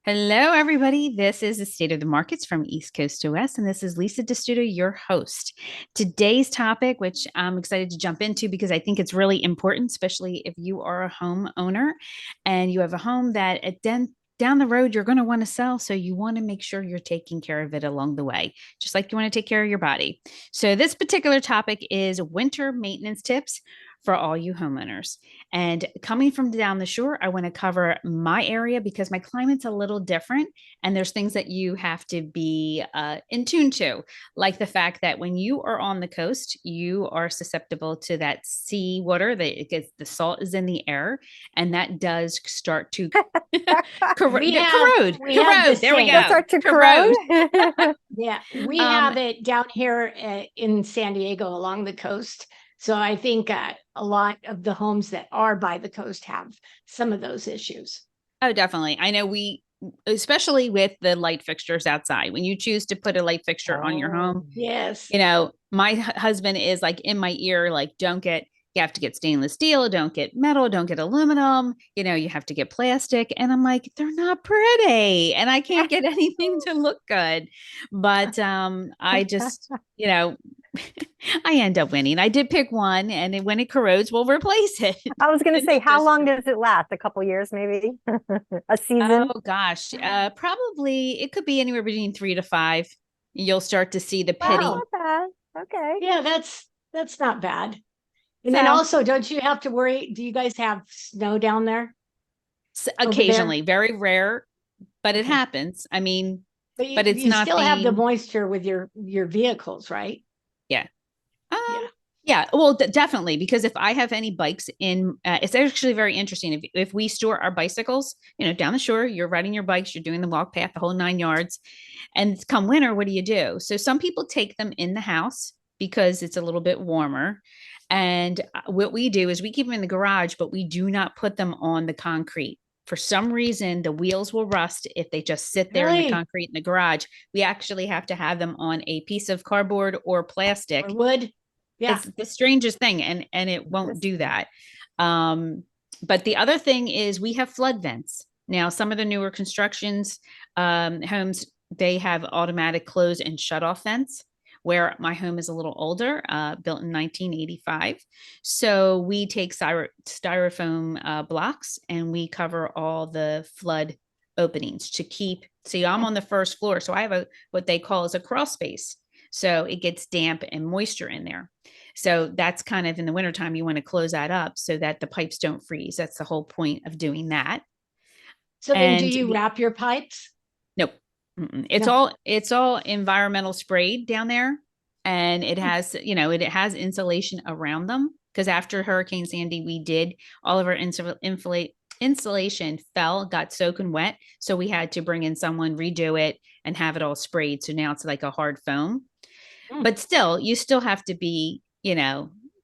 Hello, everybody. This is the State of the Markets from East Coast to West, and this is Lisa Dastuto, your host. Today's topic, which I'm excited to jump into because I think it's really important, especially if you are a homeowner and you have a home that down the road you're going to want to sell. So you want to make sure you're taking care of it along the way, just like you want to take care of your body. So this particular topic is winter maintenance tips for all you homeowners. And coming from down the shore, I want to cover my area because my climate's a little different. And there's things that you have to be in tune to, like the fact that when you are on the coast, you are susceptible to that sea water that it gets, the salt is in the air, and that does start to corrode. We have the There we same. go. Start to Corrode. Yeah, we have it down here in San Diego along the coast. So I think a lot of the homes that are by the coast have some of those issues. Oh, definitely. I know especially with the light fixtures outside, when you choose to put a light fixture on your home, Yes. My husband is like in my ear, like, you have to get stainless steel, don't get metal, don't get aluminum, you have to get plastic. And I'm like, they're not pretty and I can't get anything to look good. But I just, I end up winning. I did pick one, and when it corrodes, we'll replace it. I was going to say, how long does it last? A couple years, maybe a season? Oh gosh, probably it could be anywhere between 3 to 5. You'll start to see the pity. Not bad. Okay. Yeah, that's not bad. And then also, don't you have to worry? Do you guys have snow down there? Occasionally, very rare, but it happens. I mean, but it's you not still have the moisture with your vehicles, right? Yeah. Yeah. Well, definitely, because if I have any bikes in, it's actually very interesting. If we store our bicycles, down the shore, you're riding your bikes, you're doing the walk path, the whole 9 yards. And come winter, what do? So some people take them in the house because it's a little bit warmer. And what we do is we keep them in the garage, but we do not put them on the concrete. For some reason, the wheels will rust if they just sit there in the concrete in the garage. We actually have to have them on a piece of cardboard or plastic. Or wood. Yeah. It's the strangest thing, and it won't do that. But the other thing is we have flood vents. Now, some of the newer constructions, homes, they have automatic close and shut off vents, where my home is a little older, built in 1985. So we take styrofoam blocks and we cover all the flood openings to keep. See, I'm on the first floor, so I have what they call is a crawl space. So it gets damp and moisture in there. So that's kind of in the wintertime, you want to close that up so that the pipes don't freeze. That's the whole point of doing that. So then do you wrap your pipes? Nope. It's all environmental sprayed down there. And it has, it has insulation around them, because after Hurricane Sandy, we did all of our insulation got soaking wet. So we had to bring in someone, redo it, and have it all sprayed. So now it's like a hard foam. But still, you still have to be,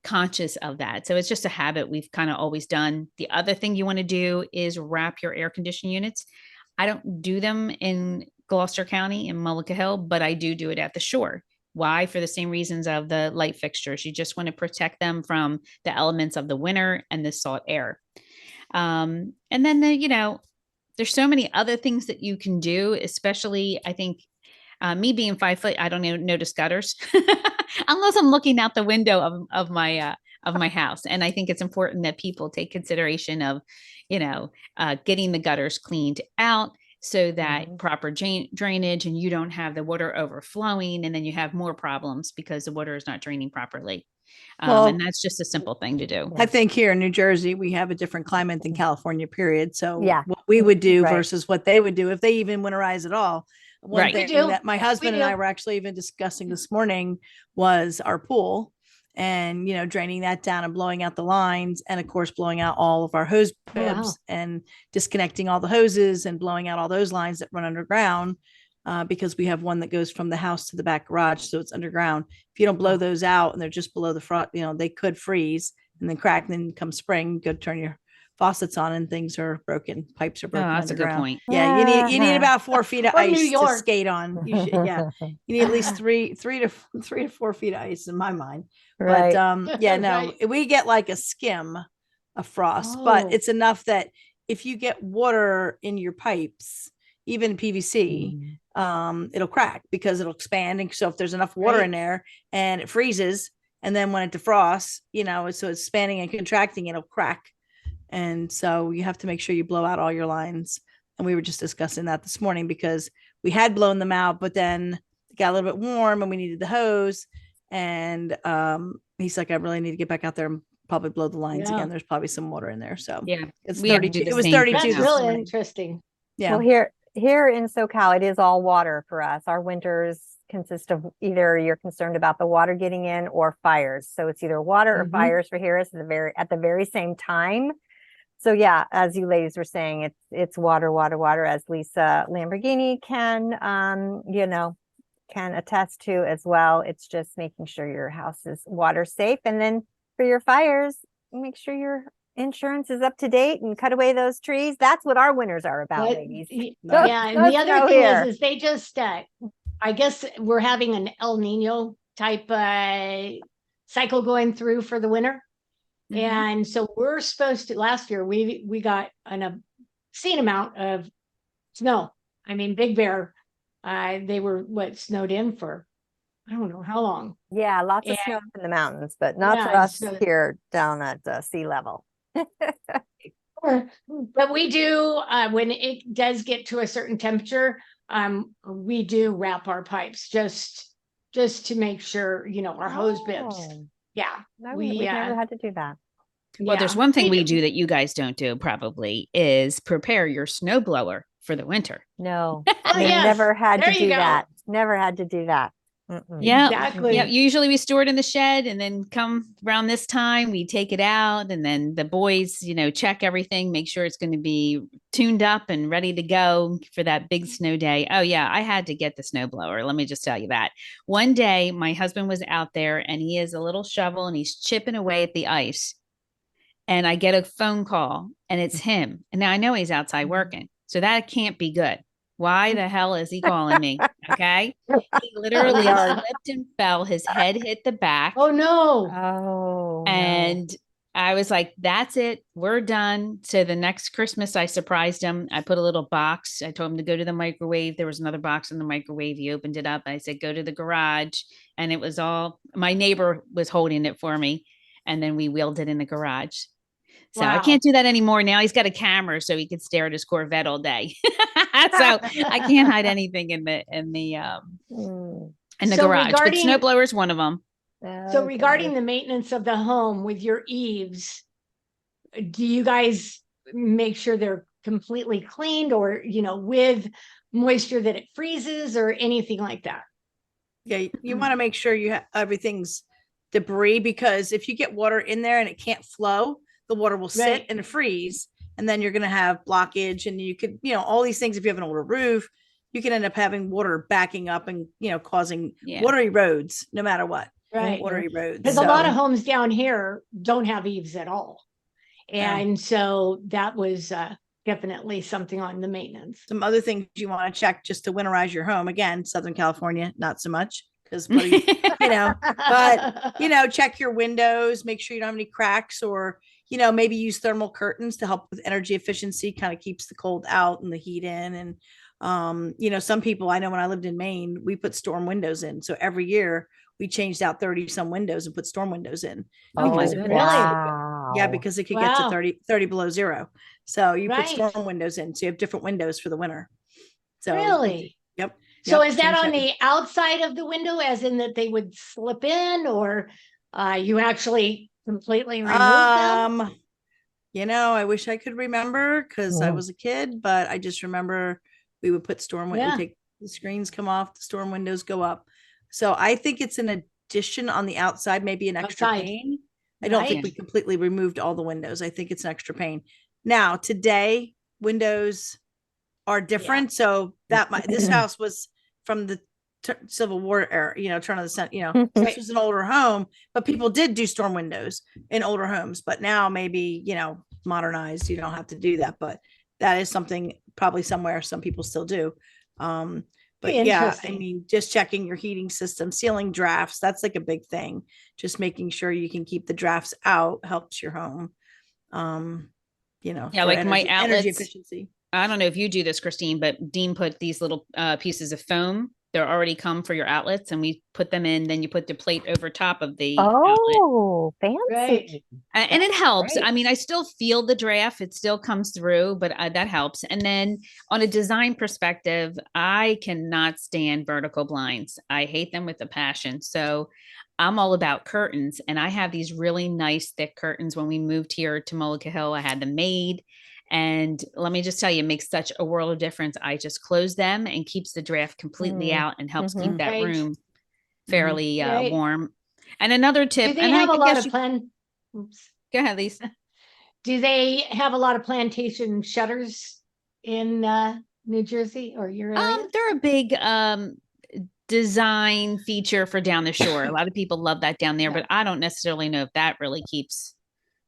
conscious of that. So it's just a habit we've kind of always done. The other thing you want to do is wrap your air conditioning units. I don't do them in Gloucester County in Mullica Hill, but I do it at the shore. Why? For the same reasons of the light fixtures. You just want to protect them from the elements of the winter and the salt air. And then there's so many other things that you can do, especially I think me being 5 foot, I don't notice gutters unless I'm looking out the window of my house. And I think it's important that people take consideration of, getting the gutters cleaned out so that proper drainage, and you don't have the water overflowing, and then you have more problems because the water is not draining properly. And that's just a simple thing to do. I think here in New Jersey, we have a different climate than California, period. So what we would do versus what they would do if they even winterize at all. One thing that my husband and I were actually even discussing this morning was our pool, and draining that down and blowing out the lines, and of course blowing out all of our hose bibs and disconnecting all the hoses and blowing out all those lines that run underground, because we have one that goes from the house to the back garage, so it's underground. If you don't blow those out and they're just below the front, they could freeze and then crack. And then come spring, go turn your faucets on and things are broken. Pipes are broken. Oh, that's a good point. Yeah, you need about 4 feet of ice to skate on. You need at least three to 4 feet of ice in my mind. Right. But we get like a skim of frost, but it's enough that if you get water in your pipes, even PVC, it'll crack because it'll expand. And so if there's enough water in there and it freezes, and then when it defrosts, so it's expanding and contracting, it'll crack. And so you have to make sure you blow out all your lines. And we were just discussing that this morning because we had blown them out, but then it got a little bit warm and we needed the hose. And he's like, I really need to get back out there and probably blow the lines again. There's probably some water in there. So it's 32. It was 32. That's really interesting. Yeah. Well, here in SoCal, it is all water for us. Our winters consist of either you're concerned about the water getting in or fires. So it's either water or fires for here at the very same time. So yeah, as you ladies were saying, it's water, as Lisa Lamborghini can attest to as well. It's just making sure your house is water safe. And then for your fires, make sure your insurance is up to date and cut away those trees. That's what our winters are about, ladies. Yeah. And the other thing is they just, I guess we're having an El Nino type cycle going through for the winter. And so we're supposed to, last year, we got an obscene amount of snow. I mean, Big Bear, they were snowed in for, I don't know how long. Yeah, lots of snow in the mountains, but not for us here down at sea level. But we do, when it does get to a certain temperature, we do wrap our pipes just to make sure, our hose bibs. Yeah. We've never had to do that. Well, there's one thing we do that you guys don't do probably is prepare your snowblower for the winter. No, we never had to do that. Never had to do that. Yeah, exactly. Yeah, usually we store it in the shed, and then come around this time, we take it out, and then the boys, check everything, make sure it's going to be tuned up and ready to go for that big snow day. Oh yeah, I had to get the snowblower. Let me just tell you that. One day, my husband was out there, and he has a little shovel, and he's chipping away at the ice. And I get a phone call, and it's him. And now I know he's outside working, so that can't be good. Why the hell is he calling me? Okay. He literally slipped and fell. His head hit the back. Oh, no. Oh. And I was like, that's it. We're done. So the next Christmas, I surprised him. I put a little box. I told him to go to the microwave. There was another box in the microwave. He opened it up. I said, go to the garage. And it was my neighbor was holding it for me. And then we wheeled it in the garage. So I can't do that anymore. Now he's got a camera so he can stare at his Corvette all day. So I can't hide anything in the garage. But snowblower is one of them. So regarding the maintenance of the home with your eaves, do you guys make sure they're completely cleaned or, with moisture that it freezes or anything like that? Yeah, you want to make sure everything's debris, because if you get water in there and it can't flow, the water will sit and freeze, and then you're going to have blockage, and you could, all these things. If you have an older roof, you can end up having water backing up and, causing watery roads, no matter what. Right. Watery roads. Because a lot of homes down here don't have eaves at all. And so that was definitely something on the maintenance. Some other things you want to check just to winterize your home. Again, Southern California, not so much. Because, check your windows, make sure you don't have any cracks, or, maybe use thermal curtains to help with energy efficiency, kind of keeps the cold out and the heat in. And, some people, I know when I lived in Maine, we put storm windows in. So every year we changed out 30 some windows and put storm windows in. Really? Yeah, because it could get to 30 below zero. So you put storm windows in. So you have different windows for the winter. So really? Yep. So is that on the outside of the window, as in that they would slip in, or you actually completely remove them? I wish I could remember because I was a kid, but I just remember we would put storm windows, take the screens come off, the storm windows go up. So I think it's an addition on the outside, maybe an extra pane. I don't think we completely removed all the windows. I think it's an extra pane. Now, today, windows are different. So this house was from the Civil War era, turn of the century, this was an older home, but people did do storm windows in older homes. But now maybe, modernized, you don't have to do that. But that is something probably somewhere some people still do. But yeah, I mean, just checking your heating system, sealing drafts, that's like a big thing. Just making sure you can keep the drafts out helps your home. Like my outlets. Energy efficiency. I don't know if you do this, Christine, but Dean put these little pieces of foam. They're already come for your outlets, and we put them in. Then you put the plate over top of the outlet. Fancy. Right. And it helps. Right. I mean, I still feel the draft. It still comes through, but that helps. And then on a design perspective, I cannot stand vertical blinds. I hate them with a passion. So I'm all about curtains. And I have these really nice thick curtains. When we moved here to Mullica Hill, I had them made. And let me just tell you, it makes such a world of difference. I just close them and keeps the draft completely out and helps keep that room fairly warm. And another tip. Do they have a lot of Oops. Go ahead, Lisa. Do they have a lot of plantation shutters in New Jersey or your area? They're a big design feature for down the shore. A lot of people love that down there, but I don't necessarily know if that really keeps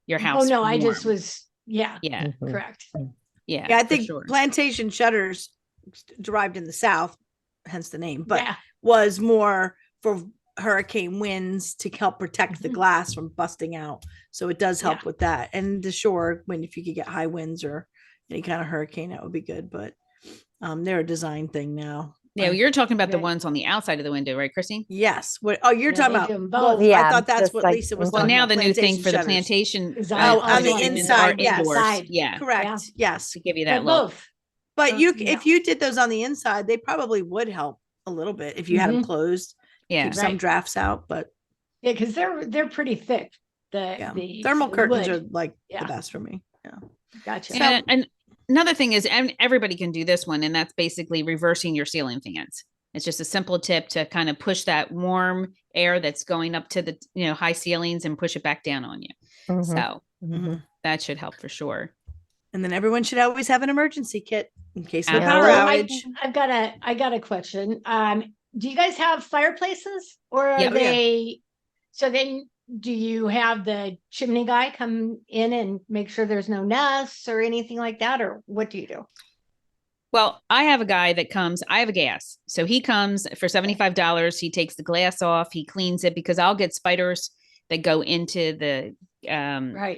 your house. Oh no, warm. I just was yeah, correct. Yeah, I think plantation shutters derived in the South, hence the name, but was more for hurricane winds to help protect the glass from busting out. So it does help with that. And the shore, if you could get high winds or any kind of hurricane, that would be good. But they're a design thing now. Yeah, you're talking about the ones on the outside of the window, right, Christine? Yes. You're talking about both. Yeah, I thought that's what Lisa was talking about. Now the new thing for the plantation on the inside. Yes. Yeah. Correct. Yes. To give you that look. But if you did those on the inside, they probably would help a little bit if you had them closed. Yeah. Keep some drafts out, but because they're pretty thick. The thermal curtains are like the best for me. Yeah. Gotcha. And another thing is, and everybody can do this one, and that's basically reversing your ceiling fans. It's just a simple tip to kind of push that warm air that's going up to the high ceilings and push it back down on you. So that should help for sure. And then everyone should always have an emergency kit in case of a power outage. I got a question. Do you guys have fireplaces, or are they? So then, do you have the chimney guy come in and make sure there's no nests or anything like that, or what do you do? Well, I have a guy that comes. I have a gas, so he comes for $75. He takes the glass off. He cleans it because I'll get spiders that go into the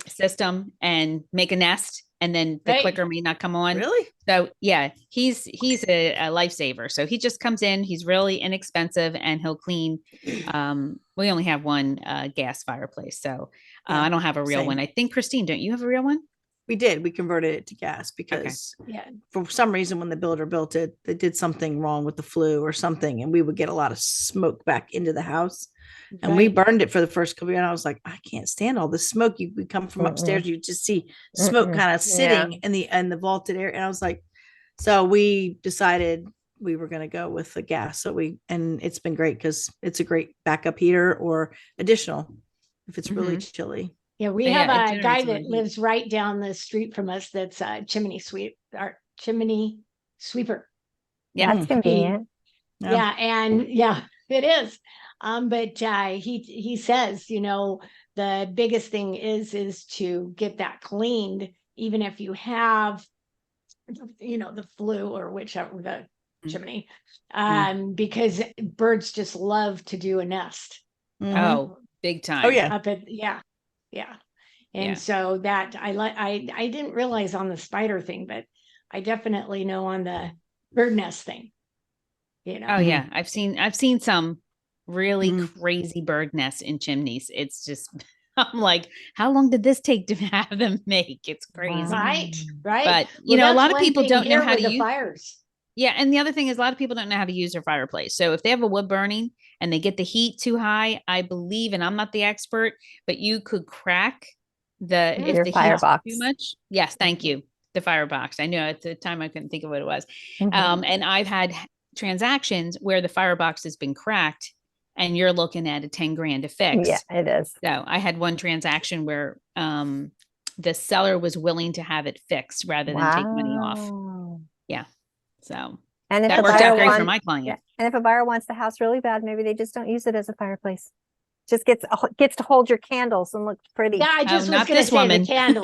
system and make a nest. And then the clicker may not come on. Really? So yeah, he's a lifesaver. So he just comes in. He's really inexpensive, and he'll clean. We only have one gas fireplace, so I don't have a real one. I think Christine, don't you have a real one? We did. We converted it to gas because for some reason when the builder built it, they did something wrong with the flue or something, and we would get a lot of smoke back into the house. And we burned it for the first couple of years. And I was like, I can't stand all this smoke. You would come from upstairs, you just see smoke kind of sitting in the vaulted area. And I was like, so we decided we were going to go with the gas. And it's been great because it's a great backup heater or additional if it's really chilly. Yeah, we have a guy that lives right down the street from us. That's a chimney sweeper. Yeah, that's convenient. Yeah, and it is. But he says, the biggest thing is to get that cleaned, even if you have, the flue or whichever the chimney, because birds just love to do a nest. Oh, big time. Oh yeah. And so that I didn't realize on the spider thing, but I definitely know on the bird nest thing. Oh yeah, I've seen some really crazy bird nests in chimneys. It's just, I'm like, how long did this take to have them make? It's crazy. Right. But a lot of people don't know how to use fires. Yeah. And the other thing is a lot of people don't know how to use their fireplace. So if they have a wood burning and they get the heat too high, I believe, and I'm not the expert, but you could crack if the firebox too much. Yes. Thank you. The firebox. I know at the time I couldn't think of what it was. And I've had transactions where the firebox has been cracked and you're looking at a 10 grand to fix. Yeah, it is. So I had one transaction where the seller was willing to have it fixed rather than take money off. Yeah. So and if that worked out great for my client. Yeah. And if a buyer wants the house really bad, maybe they just don't use it as a fireplace. Just gets to hold your candles and look pretty. Yeah, I just was going to say the candle.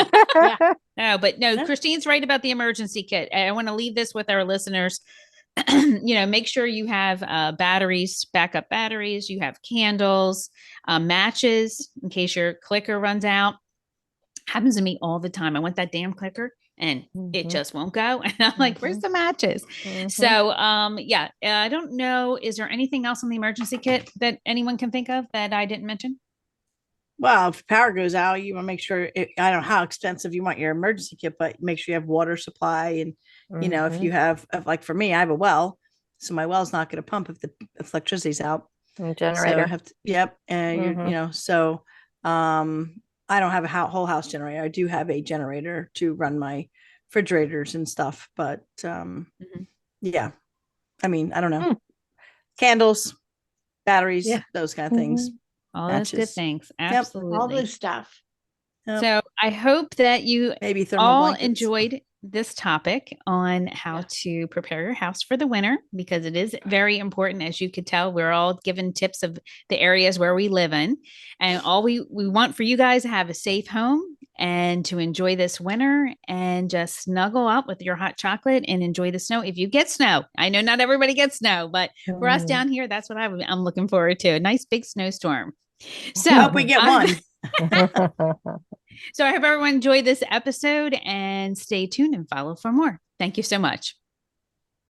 No, Christine's right about the emergency kit. I want to leave this with our listeners. Make sure you have batteries, backup batteries, you have candles, matches in case your clicker runs out. Happens to me all the time. I want that damn clicker and it just won't go. And I'm like, where's the matches? So, yeah, I don't know. Is there anything else on the emergency kit that anyone can think of that I didn't mention? Well, if power goes out, you want to make sure I don't know how expensive you want your emergency kit, but make sure you have water supply. And, you know, if you have, like for me, I have a well, so my well's not going to pump if electricity's out. Generator. So I have to, yep. And you know, so, I don't have a whole house generator. I do have a generator to run my refrigerators and stuff, but, yeah, I mean, I don't know, candles, batteries, those kind of things. All those good things. Absolutely. All this stuff. So I hope that you maybe all enjoyed this topic on how to prepare your house for the winter, because it is very important. As you could tell, we're all given tips of the areas where we live in, and all we want for you guys to have a safe home and to enjoy this winter and just snuggle up with your hot chocolate and enjoy the snow. If you get snow, I know not everybody gets snow, but for us down here, that's what I'm looking forward to. A nice big snowstorm. So I hope we get one. So I hope everyone enjoyed this episode, and stay tuned and follow for more. Thank you so much.